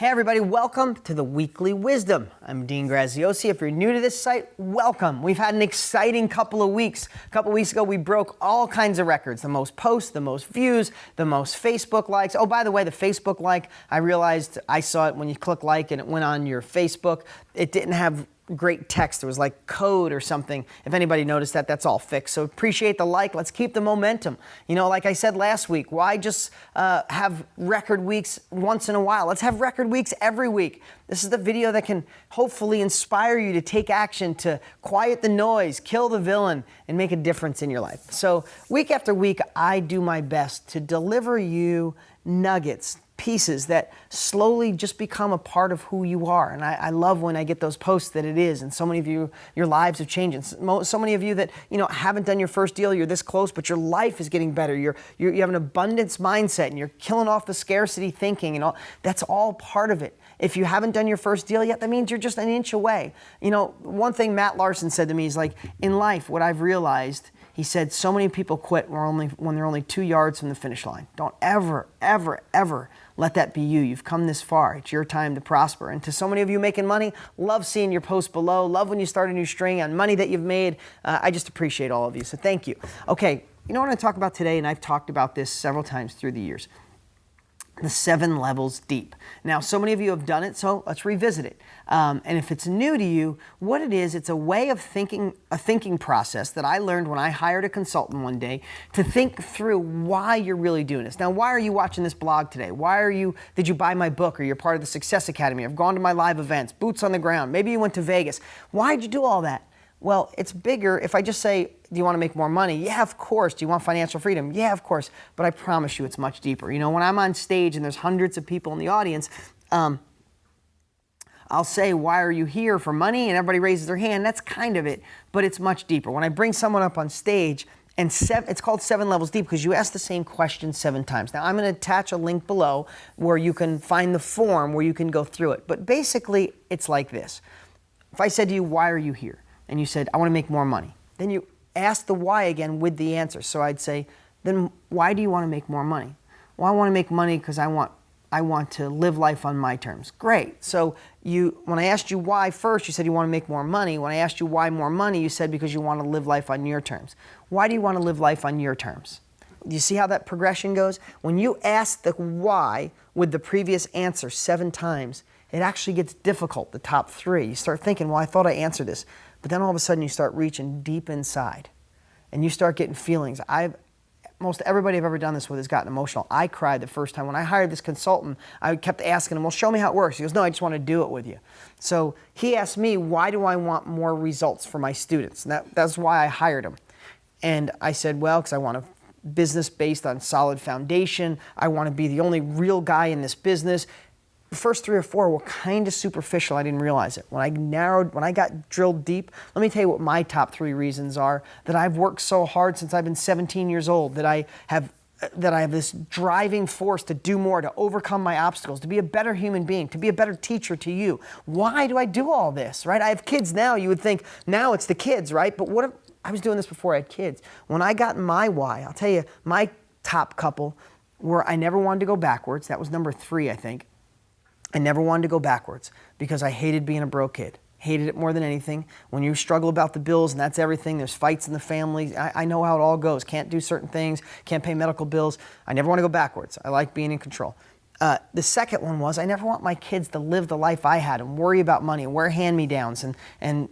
Hey everybody, welcome to the Weekly Wisdom. I'm Dean Graziosi. If you're new to this site, welcome. We've had an exciting couple of weeks. A couple of weeks ago, we broke all kinds of records. The most posts, the most views, the most Facebook likes. Oh, by the way, the Facebook like, I realized I saw it when you click like and it went on your Facebook. It didn't have great text. It was like code or something. If anybody noticed that, that's all fixed. So appreciate the like. Let's keep the momentum. You know, like I said last week, why just have record weeks once in a while? Let's have record weeks every week. This is the video that can hopefully inspire you to take action, to quiet the noise, kill the villain, and make a difference in your life. So week after week, I do my best to deliver you nuggets, pieces that slowly just become a part of who you are. And I love when I get those posts that it is. And so many of you, your lives have changed. And so many of you that, haven't done your first deal, you're this close, but your life is getting better. You have an abundance mindset and you're killing off the scarcity thinking and all. That's all part of it. If you haven't done your first deal yet, that means you're just an inch away. One thing Matt Larson said to me is like, in life, what I've realized, he said, so many people quit when they're only 2 yards from the finish line. Don't ever, ever, ever let that be you. You've come this far. It's your time to prosper. And to so many of you making money, love seeing your posts below. Love when you start a new string on money that you've made. I just appreciate all of you. So thank you. Okay, you know what I'm going to talk about today, and I've talked about this several times through the years. The 7 levels deep. Now, so many of you have done it, so let's revisit it. And if it's new to you, what it is, it's a way of thinking, a thinking process that I learned when I hired a consultant one day to think through why you're really doing this. Now, why are you watching this blog today? Did you buy my book, or you're part of the Success Academy, or have gone to my live events, boots on the ground, maybe you went to Vegas. Why'd you do all that? Well, it's bigger if I just say, do you want to make more money? Yeah, of course. Do you want financial freedom? Yeah, of course. But I promise you it's much deeper. When I'm on stage and there's hundreds of people in the audience, I'll say, why are you here? For money? And everybody raises their hand. That's kind of it, but it's much deeper. When I bring someone up on stage, and it's called 7 levels deep because you ask the same question 7 times. Now, I'm going to attach a link below where you can find the form where you can go through it. But basically, it's like this. If I said to you, why are you here? And you said, I want to make more money. Then you ask the why again with the answer. So I'd say, then why do you want to make more money? Well, I want to make money because I want to live life on my terms. Great. So when I asked you why first, you said you want to make more money. When I asked you why more money, you said because you want to live life on your terms. Why do you want to live life on your terms? Do you see how that progression goes? When you ask the why with the previous answer 7 times, it actually gets difficult, the top 3. You start thinking, well, I thought I answered this. But then all of a sudden you start reaching deep inside and you start getting feelings. Most everybody I've ever done this with has gotten emotional. I cried the first time. When I hired this consultant, I kept asking him, well, show me how it works. He goes, no, I just want to do it with you. So he asked me, why do I want more results for my students? And that's why I hired him. And I said, well, because I want a business based on solid foundation. I want to be the only real guy in this business. The first 3 or 4 were kind of superficial. I didn't realize it. When I got drilled deep, let me tell you what my top 3 reasons are that I've worked so hard since I've been 17 years old, that I have this driving force to do more, to overcome my obstacles, to be a better human being, to be a better teacher to you. Why do I do all this, right? I have kids now. You would think now it's the kids, right? But what if I was doing this before I had kids? When I got my why, I'll tell you, my top couple were I never wanted to go backwards. That was number 3, I think. I never wanted to go backwards because I hated being a broke kid. Hated it more than anything. When you struggle about the bills and that's everything, there's fights in the family. I know how it all goes. Can't do certain things, can't pay medical bills. I never want to go backwards. I like being in control. The second one was I never want my kids to live the life I had and worry about money and wear hand-me-downs and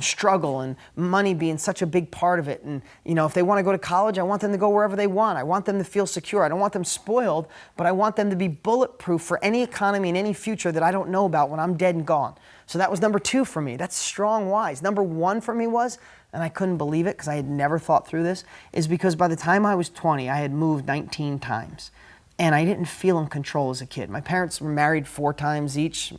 struggle, and money being such a big part of it. And, if they want to go to college, I want them to go wherever they want. I want them to feel secure. I don't want them spoiled, but I want them to be bulletproof for any economy and any future that I don't know about when I'm dead and gone. So that was number 2 for me. That's strong whys. Number 1 for me was, and I couldn't believe it because I had never thought through this, is because by the time I was 20, I had moved 19 times. And I didn't feel in control as a kid. My parents were married 4 times each.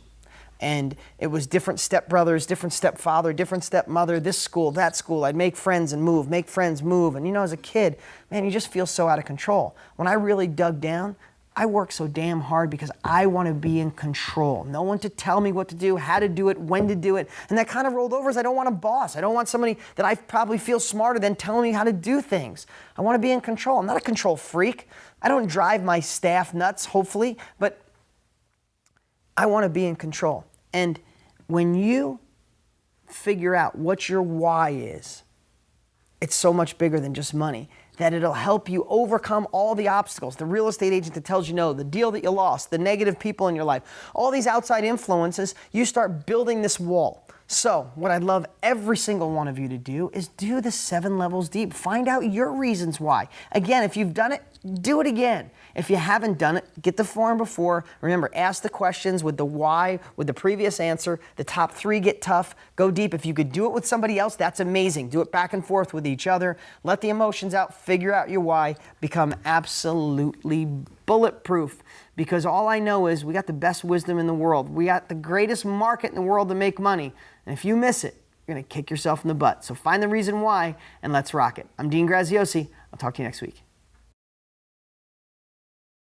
And it was different stepbrothers, different stepfather, different stepmother, this school, that school. I'd make friends and move, make friends move. And as a kid, man, you just feel so out of control. When I really dug down, I worked so damn hard because I want to be in control. No one to tell me what to do, how to do it, when to do it. And that kind of rolled over as I don't want a boss. I don't want somebody that I probably feel smarter than telling me how to do things. I want to be in control. I'm not a control freak. I don't drive my staff nuts, hopefully, but I want to be in control. And when you figure out what your why is, it's so much bigger than just money, that it'll help you overcome all the obstacles. The real estate agent that tells you no, the deal that you lost, the negative people in your life, all these outside influences, you start building this wall. So what I'd love every single one of you to do is do the 7 levels deep. Find out your reasons why. Again, if you've done it, do it again. If you haven't done it, get the form before. Remember, ask the questions with the why, with the previous answer. The top 3 get tough. Go deep. If you could do it with somebody else, that's amazing. Do it back and forth with each other. Let the emotions out. Figure out your why. Become absolutely bulletproof. Because all I know is we got the best wisdom in the world. We got the greatest market in the world to make money. And if you miss it, you're going to kick yourself in the butt. So find the reason why and let's rock it. I'm Dean Graziosi. I'll talk to you next week.